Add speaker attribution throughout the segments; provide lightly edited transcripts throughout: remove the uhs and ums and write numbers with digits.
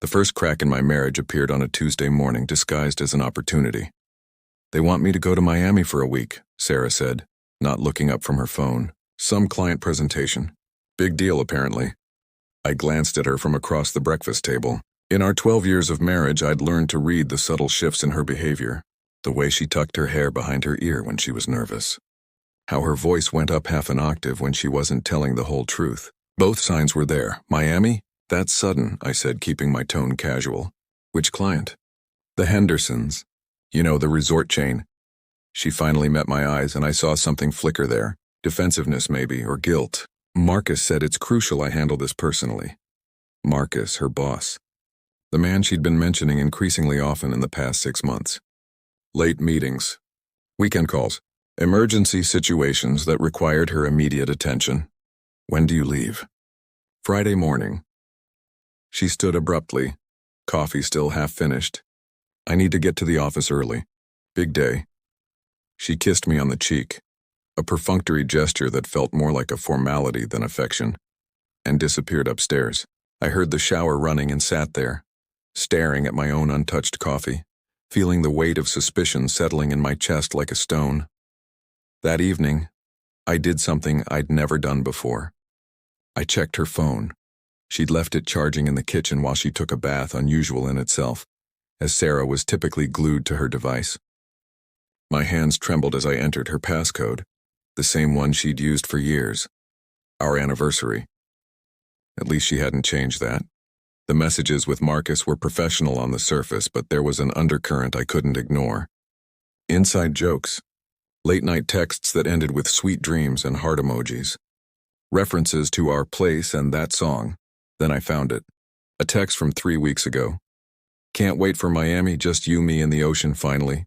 Speaker 1: The first crack in my marriage appeared on a Tuesday morning disguised as an opportunity. "They want me to go to Miami for a week," Sarah said, not looking up from her phone. "Some client presentation. Big deal, apparently." I glanced at her from across the breakfast table. In our 12 years of marriage, I'd learned to read the subtle shifts in her behavior, the way she tucked her hair behind her ear when she was nervous, how her voice went up half an octave when she wasn't telling the whole truth. Both signs were there. "Miami? That's sudden," I said, keeping my tone casual. "Which client?" "The Hendersons. You know, the resort chain." She finally met my eyes, and I saw something flicker there. Defensiveness, maybe, or guilt. "Marcus said it's crucial I handle this personally." Marcus, her boss. The man she'd been mentioning increasingly often in the past 6 months. Late meetings. Weekend calls. Emergency situations that required her immediate attention. "When do you leave?" "Friday morning." She stood abruptly, coffee still half finished. "I need to get to the office early. Big day." She kissed me on the cheek, a perfunctory gesture that felt more like a formality than affection, and disappeared upstairs. I heard the shower running and sat there, staring at my own untouched coffee, feeling the weight of suspicion settling in my chest like a stone. That evening, I did something I'd never done before. I checked her phone. She'd left it charging in the kitchen while she took a bath, unusual in itself, as Sarah was typically glued to her device. My hands trembled as I entered her passcode, the same one she'd used for years. Our anniversary. At least she hadn't changed that. The messages with Marcus were professional on the surface, but there was an undercurrent I couldn't ignore. Inside jokes. Late-night texts that ended with sweet dreams and heart emojis. References to our place and that song. Then I found it. A text from 3 weeks ago. "Can't wait for Miami, just you, me, and the ocean finally."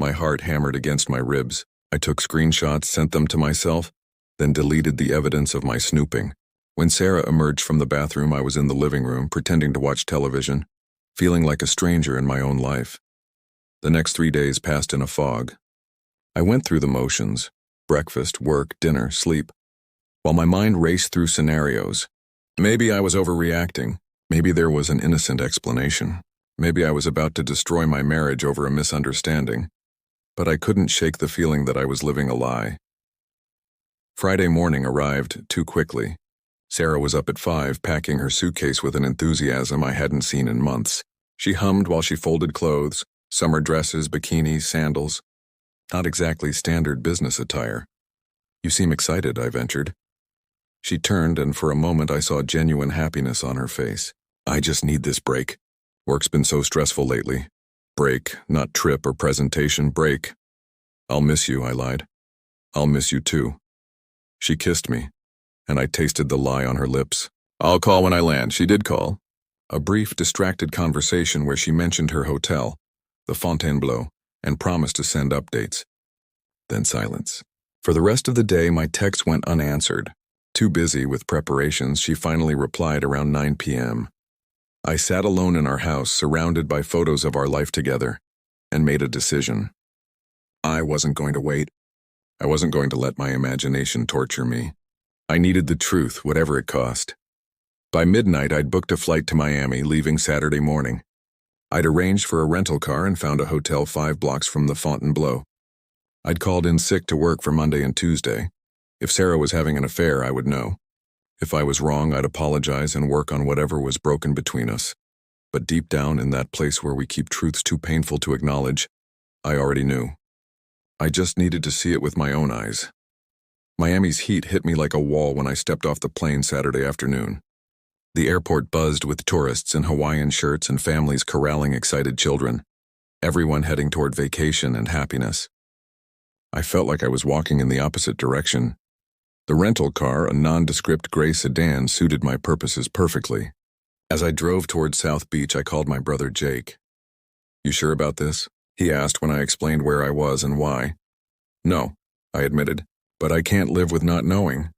Speaker 1: My heart hammered against my ribs. I took screenshots, sent them to myself, then deleted the evidence of my snooping. When Sarah emerged from the bathroom, I was in the living room, pretending to watch television, feeling like a stranger in my own life. The next 3 days passed in a fog. I went through the motions: breakfast, work, dinner, sleep, while my mind raced through scenarios. Maybe I was overreacting. Maybe there was an innocent explanation. Maybe I was about to destroy my marriage over a misunderstanding. But I couldn't shake the feeling that I was living a lie. Friday morning arrived too quickly. Sarah was up at 5, packing her suitcase with an enthusiasm I hadn't seen in months. She hummed while she folded clothes, summer dresses, bikinis, sandals. Not exactly standard business attire. "You seem excited," I ventured. She turned, and for a moment I saw genuine happiness on her face. "I just need this break. Work's been so stressful lately." "Break, not trip or presentation, break." "I'll miss you," I lied. "I'll miss you too." She kissed me, and I tasted the lie on her lips. "I'll call when I land." She did call. A brief, distracted conversation where she mentioned her hotel, the Fontainebleau, and promised to send updates. Then silence. For the rest of the day, my text went unanswered. Too busy with preparations, she finally replied around 9 p.m. I sat alone in our house, surrounded by photos of our life together, and made a decision. I wasn't going to wait. I wasn't going to let my imagination torture me. I needed the truth, whatever it cost. By midnight, I'd booked a flight to Miami, leaving Saturday morning. I'd arranged for a rental car and found a hotel 5 blocks from the Fontainebleau. I'd called in sick to work for Monday and Tuesday. If Sarah was having an affair, I would know. If I was wrong, I'd apologize and work on whatever was broken between us. But deep down in that place where we keep truths too painful to acknowledge, I already knew. I just needed to see it with my own eyes. Miami's heat hit me like a wall when I stepped off the plane Saturday afternoon. The airport buzzed with tourists in Hawaiian shirts and families corralling excited children, everyone heading toward vacation and happiness. I felt like I was walking in the opposite direction. The rental car, a nondescript gray sedan, suited my purposes perfectly. As I drove toward South Beach, I called my brother Jake. "You sure about this?" he asked when I explained where I was and why. "No," I admitted, "but I can't live with not knowing.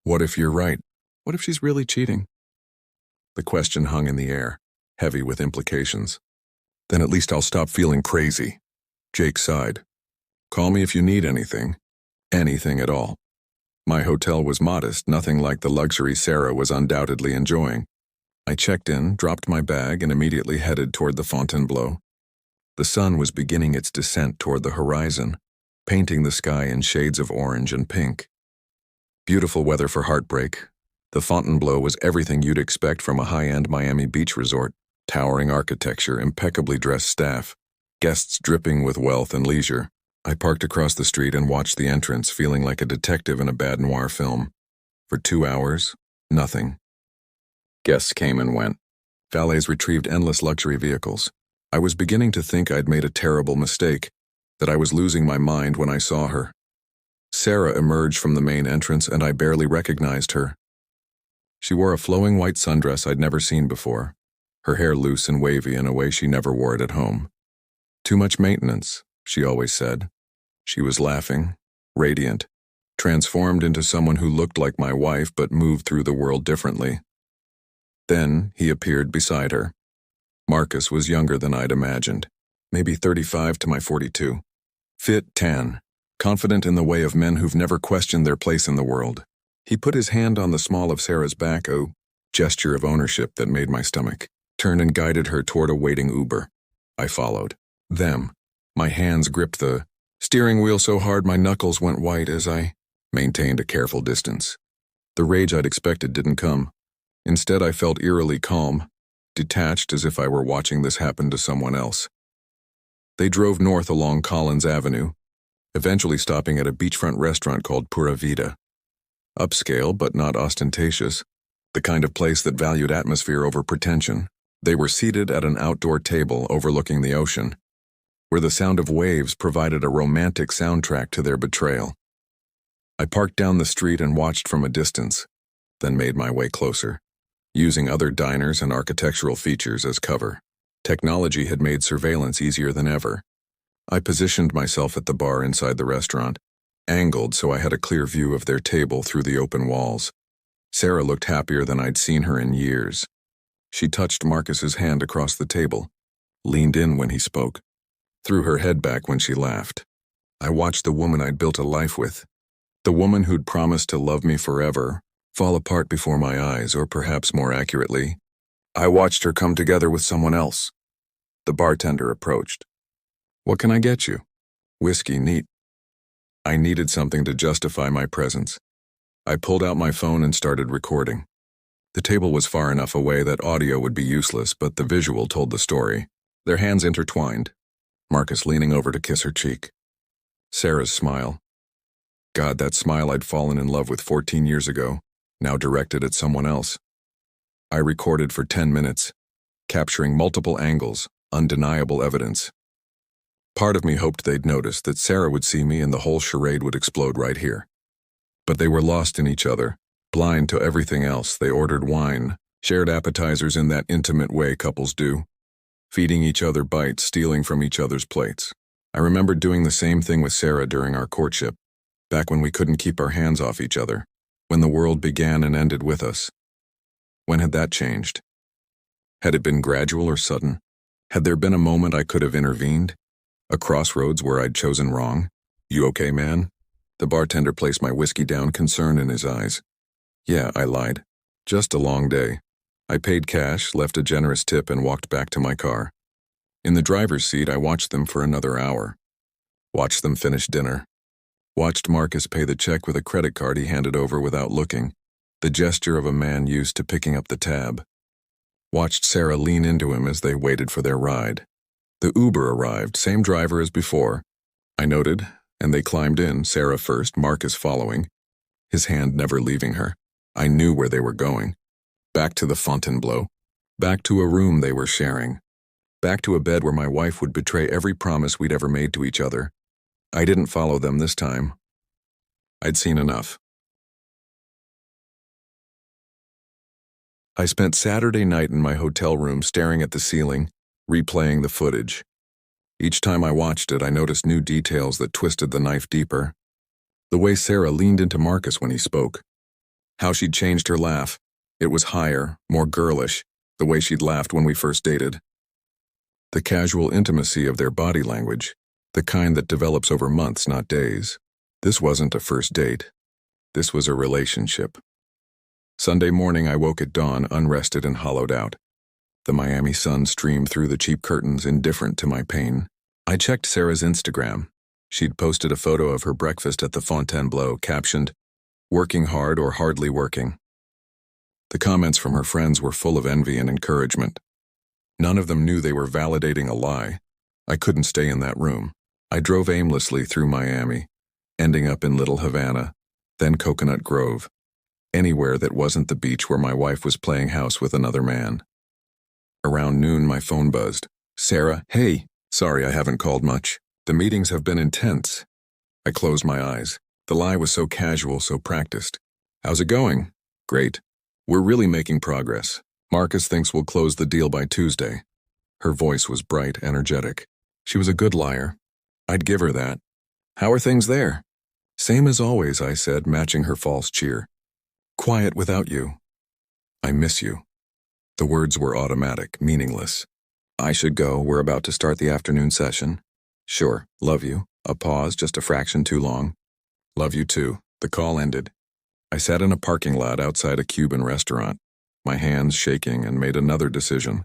Speaker 1: What if you're right? What if she's really cheating?" The question hung in the air, heavy with implications. "Then at least I'll stop feeling crazy." Jake sighed. "Call me if you need anything. Anything at all." My hotel was modest, nothing like the luxury Sarah was undoubtedly enjoying. I checked in, dropped my bag, and immediately headed toward the Fontainebleau. The sun was beginning its descent toward the horizon, painting the sky in shades of orange and pink. Beautiful weather for heartbreak. The Fontainebleau was everything you'd expect from a high-end Miami beach resort: towering architecture, impeccably dressed staff, guests dripping with wealth and leisure. I parked across the street and watched the entrance, feeling like a detective in a bad noir film. For 2 hours, nothing. Guests came and went. Valets retrieved endless luxury vehicles. I was beginning to think I'd made a terrible mistake, that I was losing my mind when I saw her. Sarah emerged from the main entrance and I barely recognized her. She wore a flowing white sundress I'd never seen before, her hair loose and wavy in a way she never wore it at home. "Too much maintenance," she always said. She was laughing, radiant, transformed into someone who looked like my wife but moved through the world differently. Then he appeared beside her. Marcus was younger than I'd imagined, maybe 35 to my 42. Fit, tan, confident in the way of men who've never questioned their place in the world. He put his hand on the small of Sarah's back, a gesture of ownership that made my stomach, turned and guided her toward a waiting Uber. I followed. Them. My hands gripped the steering wheel so hard my knuckles went white as I maintained a careful distance. The rage I'd expected didn't come. Instead, I felt eerily calm, detached as if I were watching this happen to someone else. They drove north along Collins Avenue, eventually stopping at a beachfront restaurant called Pura Vida. Upscale but not ostentatious, the kind of place that valued atmosphere over pretension. They were seated at an outdoor table overlooking the ocean, where the sound of waves provided a romantic soundtrack to their betrayal. I parked down the street and watched from a distance, then made my way closer, using other diners and architectural features as cover. Technology had made surveillance easier than ever. I positioned myself at the bar inside the restaurant, angled so I had a clear view of their table through the open walls. Sarah looked happier than I'd seen her in years. She touched Marcus's hand across the table, leaned in when he spoke, threw her head back when she laughed. I watched the woman I'd built a life with, the woman who'd promised to love me forever, fall apart before my eyes, or perhaps more accurately, I watched her come together with someone else. The bartender approached. "What can I get you?" "Whiskey, neat." I needed something to justify my presence. I pulled out my phone and started recording. The table was far enough away that audio would be useless, but the visual told the story. Their hands intertwined, Marcus leaning over to kiss her cheek. Sarah's smile. God, that smile I'd fallen in love with 14 years ago, now directed at someone else. I recorded for 10 minutes, capturing multiple angles, undeniable evidence. Part of me hoped they'd notice, that Sarah would see me and the whole charade would explode right here. But they were lost in each other, blind to everything else. They ordered wine, shared appetizers in that intimate way couples do, feeding each other bites, stealing from each other's plates. I remember doing the same thing with Sarah during our courtship, back when we couldn't keep our hands off each other, when the world began and ended with us. When had that changed? Had it been gradual or sudden? Had there been a moment I could have intervened? A crossroads where I'd chosen wrong? "You okay, man?" The bartender placed my whiskey down, concern in his eyes. "Yeah," I lied. "Just a long day." I paid cash, left a generous tip, and walked back to my car. In the driver's seat, I watched them for another hour. Watched them finish dinner. Watched Marcus pay the check with a credit card he handed over without looking, the gesture of a man used to picking up the tab. Watched Sarah lean into him as they waited for their ride. The Uber arrived, same driver as before, I noted, and they climbed in, Sarah first, Marcus following, his hand never leaving her. I knew where they were going. Back to the Fontainebleau. Back to a room they were sharing. Back to a bed where my wife would betray every promise we'd ever made to each other. I didn't follow them this time. I'd seen enough. I spent Saturday night in my hotel room staring at the ceiling, replaying the footage. Each time I watched it, I noticed new details that twisted the knife deeper. The way Sarah leaned into Marcus when he spoke. How she'd changed her laugh. It was higher, more girlish, the way she'd laughed when we first dated. The casual intimacy of their body language, the kind that develops over months, not days. This wasn't a first date. This was a relationship. Sunday morning, I woke at dawn, unrested and hollowed out. The Miami sun streamed through the cheap curtains, indifferent to my pain. I checked Sarah's Instagram. She'd posted a photo of her breakfast at the Fontainebleau, captioned, "Working hard or hardly working." The comments from her friends were full of envy and encouragement. None of them knew they were validating a lie. I couldn't stay in that room. I drove aimlessly through Miami, ending up in Little Havana, then Coconut Grove, anywhere that wasn't the beach where my wife was playing house with another man. Around noon, my phone buzzed. "Sarah, hey, sorry I haven't called much. The meetings have been intense." I closed my eyes. The lie was so casual, so practiced. "How's it going?" "Great. We're really making progress. Marcus thinks we'll close the deal by Tuesday." Her voice was bright, energetic. She was a good liar. I'd give her that. "How are things there?" "Same as always," I said, matching her false cheer. "Quiet without you. I miss you." The words were automatic, meaningless. "I should go. We're about to start the afternoon session." "Sure. Love you." A pause, just a fraction too long. "Love you too." The call ended. I sat in a parking lot outside a Cuban restaurant, my hands shaking, and made another decision.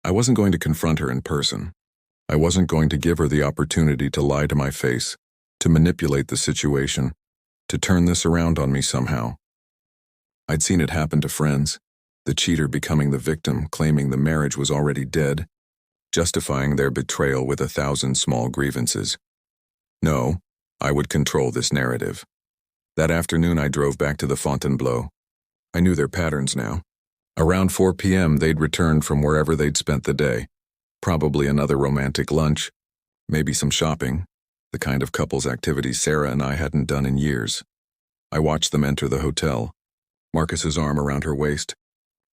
Speaker 1: I wasn't going to confront her in person. I wasn't going to give her the opportunity to lie to my face, to manipulate the situation, to turn this around on me somehow. I'd seen it happen to friends, the cheater becoming the victim, claiming the marriage was already dead, justifying their betrayal with 1,000 small grievances. No, I would control this narrative. That afternoon, I drove back to the Fontainebleau. I knew their patterns now. Around 4 p.m., they'd returned from wherever they'd spent the day. Probably another romantic lunch, maybe some shopping, the kind of couples activities Sarah and I hadn't done in years. I watched them enter the hotel, Marcus's arm around her waist.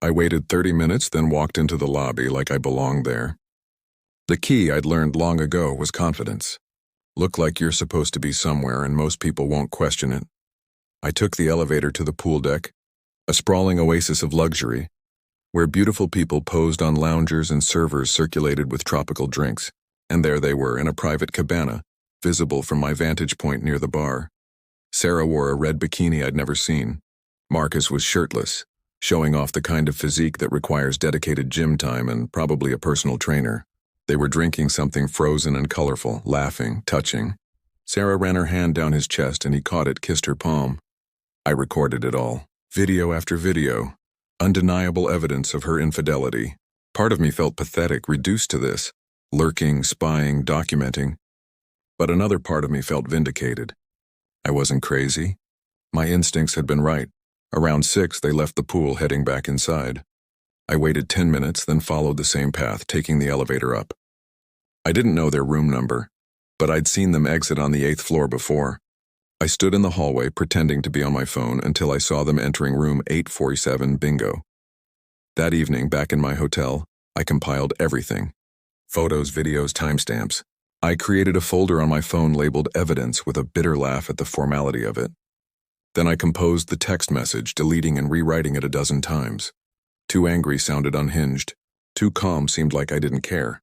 Speaker 1: I waited 30 minutes, then walked into the lobby like I belonged there. The key I'd learned long ago was confidence. Look like you're supposed to be somewhere and most people won't question it. I took the elevator to the pool deck, a sprawling oasis of luxury, where beautiful people posed on loungers and servers circulated with tropical drinks, and there they were in a private cabana, visible from my vantage point near the bar. Sarah wore a red bikini I'd never seen. Marcus was shirtless, showing off the kind of physique that requires dedicated gym time and probably a personal trainer. They were drinking something frozen and colorful, laughing, touching. Sarah ran her hand down his chest and he caught it, kissed her palm. I recorded it all, video after video, undeniable evidence of her infidelity. Part of me felt pathetic, reduced to this, lurking, spying, documenting. But another part of me felt vindicated. I wasn't crazy. My instincts had been right. Around 6, they left the pool, heading back inside. I waited 10 minutes, then followed the same path, taking the elevator up. I didn't know their room number, but I'd seen them exit on the 8th floor before. I stood in the hallway, pretending to be on my phone, until I saw them entering room 847 bingo. That evening, back in my hotel, I compiled everything. Photos, videos, timestamps. I created a folder on my phone labeled Evidence with a bitter laugh at the formality of it. Then I composed the text message, deleting and rewriting it a dozen times. Too angry sounded unhinged. Too calm seemed like I didn't care.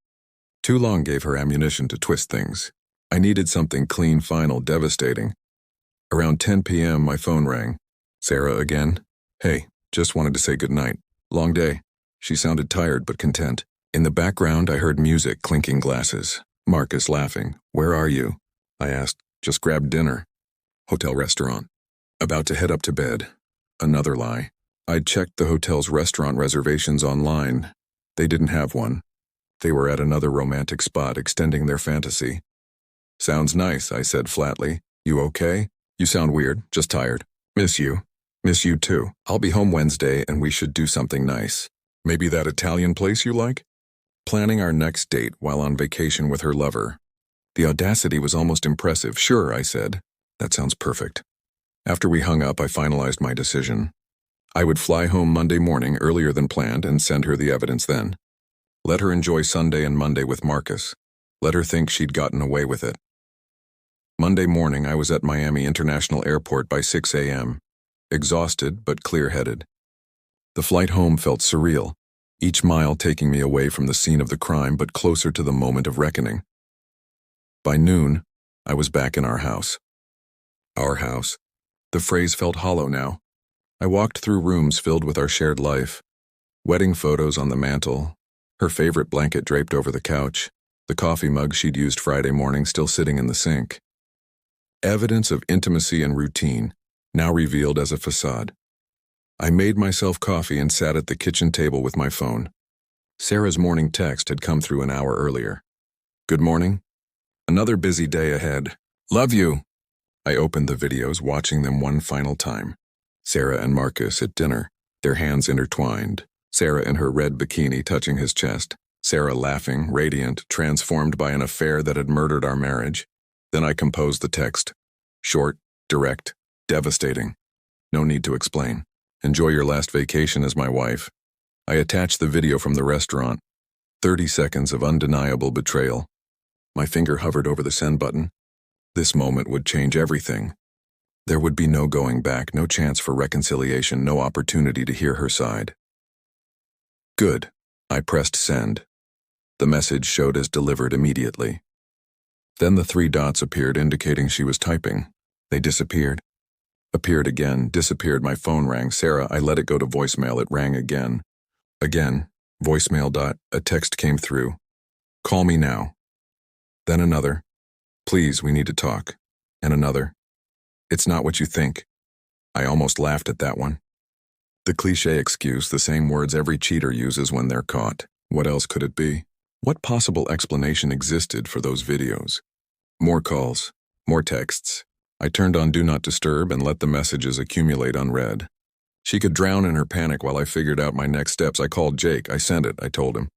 Speaker 1: Too long gave her ammunition to twist things. I needed something clean, final, devastating. Around 10 p.m., my phone rang. Sarah again? "Hey, just wanted to say goodnight. Long day." She sounded tired but content. In the background, I heard music, clinking glasses. Marcus laughing. "Where are you?" I asked. "Just grabbed dinner." "Hotel restaurant." About to head up to bed. Another lie. I'd checked the hotel's restaurant reservations online. They didn't have one. They were at another romantic spot, extending their fantasy. "Sounds nice," I said flatly. "You okay?" "You sound weird, just tired." "Miss you." "Miss you too. I'll be home Wednesday and we should do something nice. Maybe that Italian place you like?" Planning our next date while on vacation with her lover. The audacity was almost impressive. "Sure," I said. "That sounds perfect." After we hung up, I finalized my decision. I would fly home Monday morning earlier than planned and send her the evidence then. Let her enjoy Sunday and Monday with Marcus. Let her think she'd gotten away with it. Monday morning, I was at Miami International Airport by 6 a.m., exhausted but clear-headed. The flight home felt surreal, each mile taking me away from the scene of the crime but closer to the moment of reckoning. By noon, I was back in our house. Our house. The phrase felt hollow now. I walked through rooms filled with our shared life. Wedding photos on the mantle, her favorite blanket draped over the couch, the coffee mug she'd used Friday morning still sitting in the sink. Evidence of intimacy and routine, now revealed as a facade. I made myself coffee and sat at the kitchen table with my phone. Sarah's morning text had come through an hour earlier. Good morning. Another busy day ahead. Love you. I opened the videos, watching them one final time. Sarah and Marcus at dinner, their hands intertwined. Sarah in her red bikini touching his chest. Sarah laughing, radiant, transformed by an affair that had murdered our marriage. Then I composed the text. Short, direct, devastating. No need to explain. Enjoy your last vacation as my wife. I attached the video from the restaurant. 30 seconds of undeniable betrayal. My finger hovered over the send button. This moment would change everything. There would be no going back, no chance for reconciliation, no opportunity to hear her side. Good. I pressed send. The message showed as delivered immediately. Then the 3 dots appeared indicating she was typing. They disappeared. Appeared again, disappeared. My phone rang. Sarah, I let it go to voicemail. It rang again. Again. Voicemail dot. A text came through. Call me now. Then another. Please, we need to talk. And another. It's not what you think. I almost laughed at that one. The cliché excuse, the same words every cheater uses when they're caught. What else could it be? What possible explanation existed for those videos? More calls, more texts. I turned on Do Not Disturb and let the messages accumulate unread. She could drown in her panic while I figured out my next steps. I called Jake. I sent it. I told him.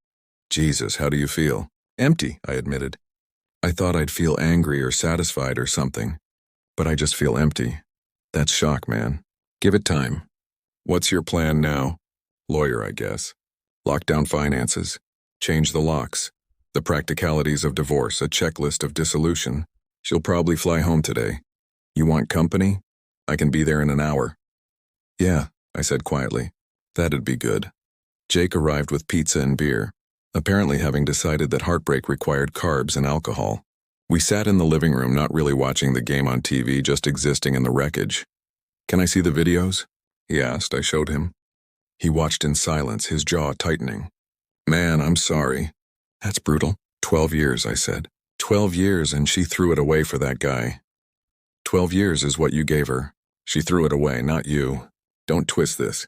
Speaker 1: Jesus, how do you feel? Empty, I admitted. I thought I'd feel angry or satisfied or something. But I just feel empty. That's shock, man. Give it time. What's your plan now? Lawyer, I guess. Lock down finances. Change the locks. The practicalities of divorce, a checklist of dissolution. She'll probably fly home today. You want company? I can be there in an hour. Yeah, I said quietly. That'd be good. Jake arrived with pizza and beer, apparently having decided that heartbreak required carbs and alcohol. We sat in the living room, not really watching the game on TV, just existing in the wreckage. Can I see the videos? He asked. I showed him. He watched in silence, his jaw tightening. Man, I'm sorry. That's brutal. 12 years, I said. 12 years, and she threw it away for that guy. 12 years is what you gave her. She threw it away, not you. Don't twist this.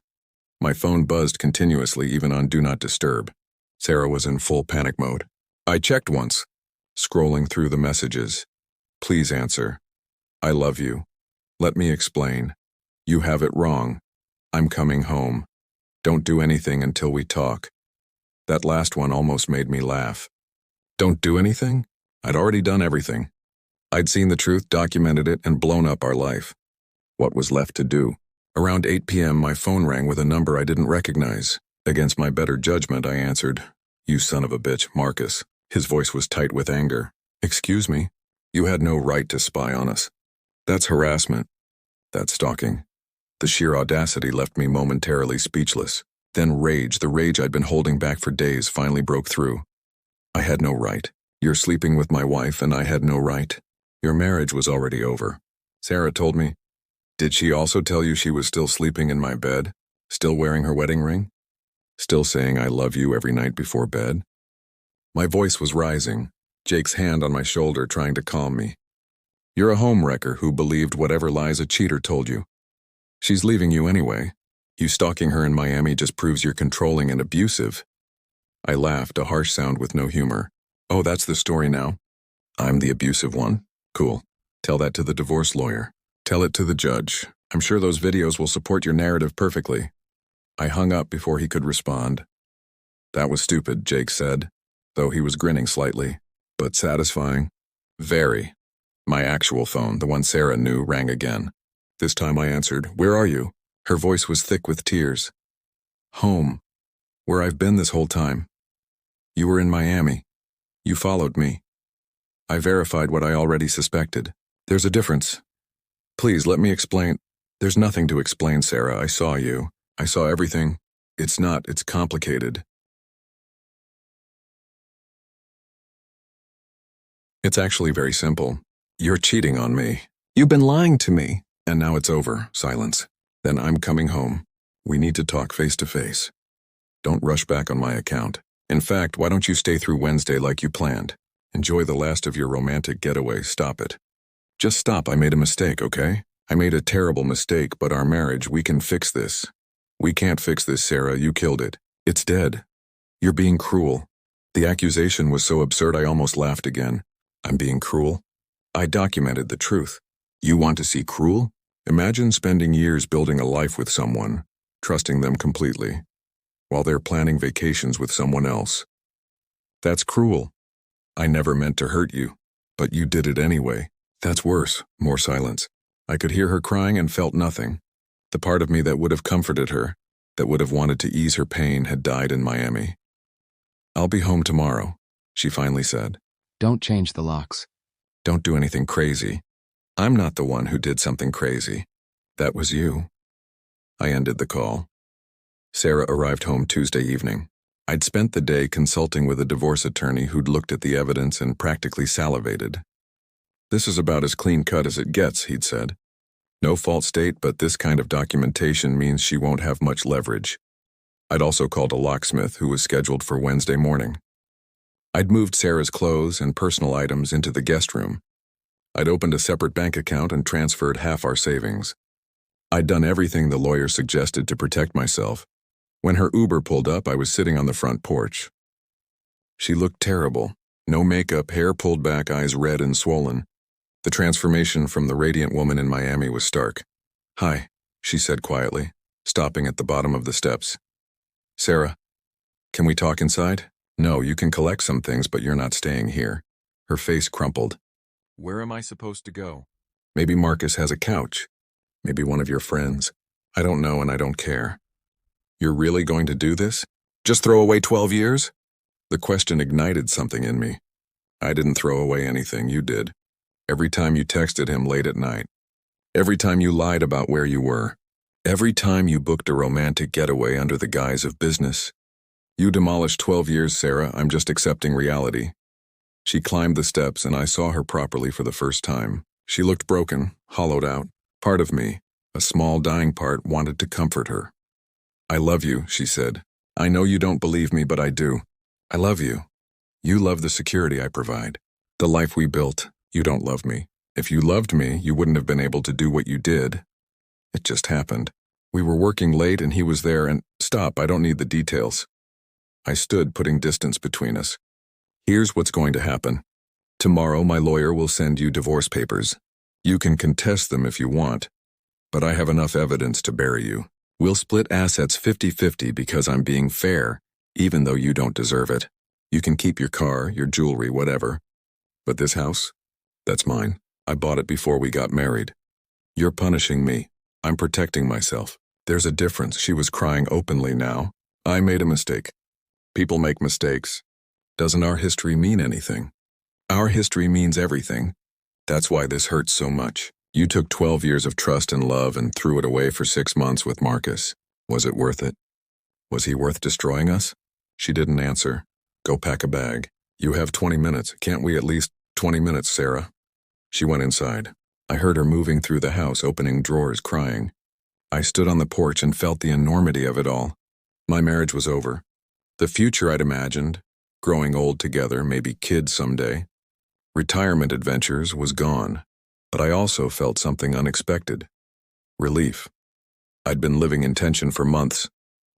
Speaker 1: My phone buzzed continuously, even on Do Not Disturb. Sarah was in full panic mode. I checked once, scrolling through the messages. Please answer. I love you. Let me explain. You have it wrong. I'm coming home. Don't do anything until we talk. That last one almost made me laugh. Don't do anything? I'd already done everything. I'd seen the truth, documented it, and blown up our life. What was left to do? Around 8 p.m., my phone rang with a number I didn't recognize. Against my better judgment, I answered. You son of a bitch, Marcus. His voice was tight with anger. Excuse me? You had no right to spy on us. That's harassment. That's stalking. The sheer audacity left me momentarily speechless. Then rage, the rage I'd been holding back for days, finally broke through. I had no right. You're sleeping with my wife, and I had no right. Your marriage was already over. Sarah told me. Did she also tell you she was still sleeping in my bed? Still wearing her wedding ring? Still saying I love you every night before bed? My voice was rising, Jake's hand on my shoulder trying to calm me. You're a homewrecker who believed whatever lies a cheater told you. She's leaving you anyway. You stalking her in Miami just proves you're controlling and abusive. I laughed, a harsh sound with no humor. Oh, that's the story now? I'm the abusive one? Cool. Tell that to the divorce lawyer. Tell it to the judge. I'm sure those videos will support your narrative perfectly. I hung up before he could respond. That was stupid, Jake said, though he was grinning slightly. But satisfying. Very. My actual phone, the one Sarah knew, rang again. This time I answered, Where are you? Her voice was thick with tears. Home. Where I've been this whole time. You were in Miami. You followed me. I verified what I already suspected. There's a difference. Please, let me explain. There's nothing to explain, Sarah. I saw you. I saw everything. It's complicated. It's actually very simple. You're cheating on me. You've been lying to me. And now it's over. Silence. Then I'm coming home. We need to talk face to face. Don't rush back on my account. In fact, why don't you stay through Wednesday like you planned? Enjoy the last of your romantic getaway. Stop it. Just stop. I made a mistake, okay? I made a terrible mistake, but our marriage, we can fix this. We can't fix this, Sarah. You killed it. It's dead. You're being cruel. The accusation was so absurd I almost laughed again. I'm being cruel? I documented the truth. You want to see cruel? Imagine spending years building a life with someone, trusting them completely, while they're planning vacations with someone else. That's cruel. I never meant to hurt you, but you did it anyway. That's worse. More silence. I could hear her crying and felt nothing. The part of me that would have comforted her, that would have wanted to ease her pain, had died in Miami. I'll be home tomorrow, she finally said.
Speaker 2: Don't change the locks.
Speaker 1: Don't do anything crazy. I'm not the one who did something crazy. That was you. I ended the call. Sarah arrived home Tuesday evening. I'd spent the day consulting with a divorce attorney who'd looked at the evidence and practically salivated. This is about as clean-cut as it gets, he'd said. No fault state, but this kind of documentation means she won't have much leverage. I'd also called a locksmith who was scheduled for Wednesday morning. I'd moved Sarah's clothes and personal items into the guest room. I'd opened a separate bank account and transferred half our savings. I'd done everything the lawyer suggested to protect myself. When her Uber pulled up, I was sitting on the front porch. She looked terrible. No makeup, hair pulled back, eyes red and swollen. The transformation from the radiant woman in Miami was stark. "Hi," she said quietly, stopping at the bottom of the steps. "Sarah, can we talk inside?" "No, you can collect some things, but you're not staying here." Her face crumpled. "Where am I supposed to go?" "Maybe Marcus has a couch. Maybe one of your friends. I don't know and I don't care." "You're really going to do this? Just throw away 12 years? The question ignited something in me. I didn't throw away anything, you did. Every time you texted him late at night. Every time you lied about where you were. Every time you booked a romantic getaway under the guise of business. You demolished 12 years, Sarah. I'm just accepting reality." She climbed the steps and I saw her properly for the first time. She looked broken, hollowed out. Part of me, a small dying part, wanted to comfort her. "I love you," she said. "I know you don't believe me, but I do. I love you. You love the security I provide. The life we built. You don't love me. If you loved me, you wouldn't have been able to do what you did. It just happened. We were working late and he was there and— Stop, I don't need the details." I stood, putting distance between us. "Here's what's going to happen. Tomorrow my lawyer will send you divorce papers. You can contest them if you want, but I have enough evidence to bury you. We'll split assets 50-50 because I'm being fair, even though you don't deserve it. You can keep your car, your jewelry, whatever. But this house? That's mine. I bought it before we got married. You're punishing me. I'm protecting myself. There's a difference." She was crying openly now. "I made a mistake. People make mistakes. Doesn't our history mean anything? Our history means everything. That's why this hurts so much. You took 12 years of trust and love and threw it away for 6 months with Marcus. Was it worth it? Was he worth destroying us?" She didn't answer. "Go pack a bag. You have 20 minutes. Can't we at least— 20 minutes, Sarah?" She went inside. I heard her moving through the house, opening drawers, crying. I stood on the porch and felt the enormity of it all. My marriage was over. The future I'd imagined, growing old together, maybe kids someday, retirement adventures, was gone. But I also felt something unexpected. Relief. I'd been living in tension for months,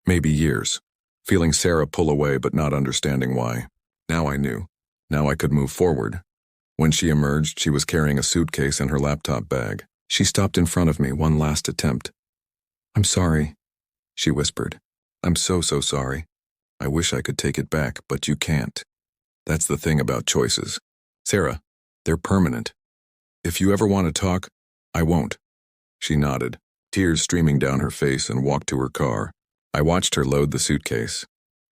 Speaker 1: maybe years, feeling Sarah pull away but not understanding why. Now I knew. Now I could move forward. When she emerged, she was carrying a suitcase and her laptop bag. She stopped in front of me, one last attempt. "I'm sorry," she whispered. "I'm so sorry. I wish I could take it back, but you can't. That's the thing about choices. Sarah, they're permanent. If you ever want to talk, I won't." She nodded, tears streaming down her face, and walked to her car. I watched her load the suitcase,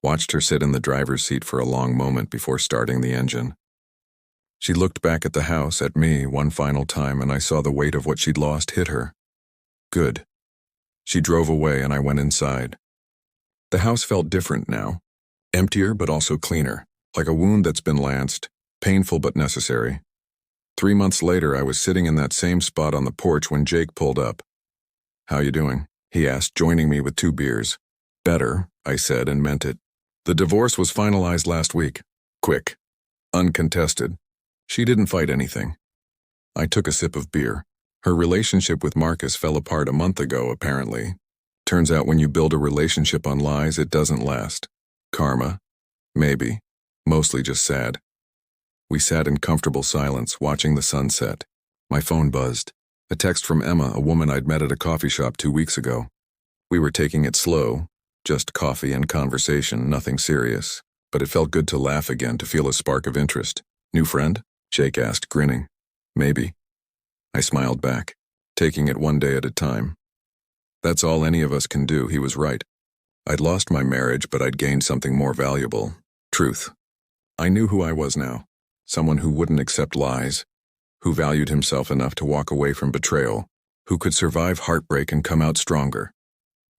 Speaker 1: watched her sit in the driver's seat for a long moment before starting the engine. She looked back at the house, at me, one final time, and I saw the weight of what she'd lost hit her. Good. She drove away and I went inside. The house felt different now. Emptier but also cleaner, like a wound that's been lanced, painful but necessary. 3 months later, I was sitting in that same spot on the porch when Jake pulled up. "How you doing?" he asked, joining me with 2 beers. Better, I said and meant it. The divorce was finalized last week. Quick. Uncontested. She didn't fight anything. I took a sip of beer. Her relationship with Marcus fell apart a month ago, apparently. Turns out when you build a relationship on lies, it doesn't last. Karma? Maybe. Mostly just sad. We sat in comfortable silence, watching the sunset. My phone buzzed. A text from Emma, a woman I'd met at a coffee shop 2 weeks ago. We were taking it slow, just coffee and conversation, nothing serious. But it felt good to laugh again, to feel a spark of interest. New friend? Jake asked, grinning. Maybe. I smiled back, taking it one day at a time. That's all any of us can do, he was right. I'd lost my marriage, but I'd gained something more valuable. Truth. I knew who I was now. Someone who wouldn't accept lies, who valued himself enough to walk away from betrayal, who could survive heartbreak and come out stronger.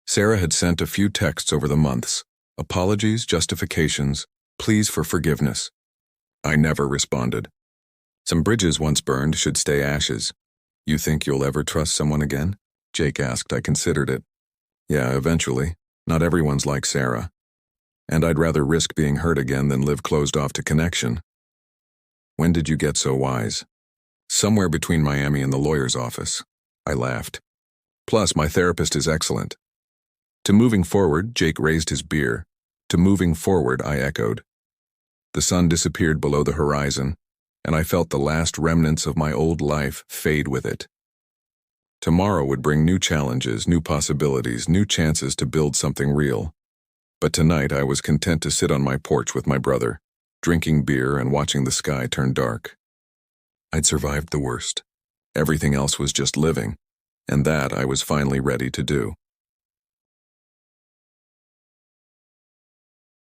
Speaker 1: Sarah had sent a few texts over the months. Apologies, justifications, pleas for forgiveness. I never responded. Some bridges once burned should stay ashes. You think you'll ever trust someone again? Jake asked. I considered it. Yeah, eventually. Not everyone's like Sarah. And I'd rather risk being hurt again than live closed off to connection. When did you get so wise? Somewhere between Miami and the lawyer's office. I laughed. Plus, my therapist is excellent. To moving forward, Jake raised his beer. To moving forward, I echoed. The sun disappeared below the horizon, and I felt the last remnants of my old life fade with it. Tomorrow would bring new challenges, new possibilities, new chances to build something real. But tonight I was content to sit on my porch with my brother, drinking beer and watching the sky turn dark. I'd survived the worst. Everything else was just living, and that I was finally ready to do.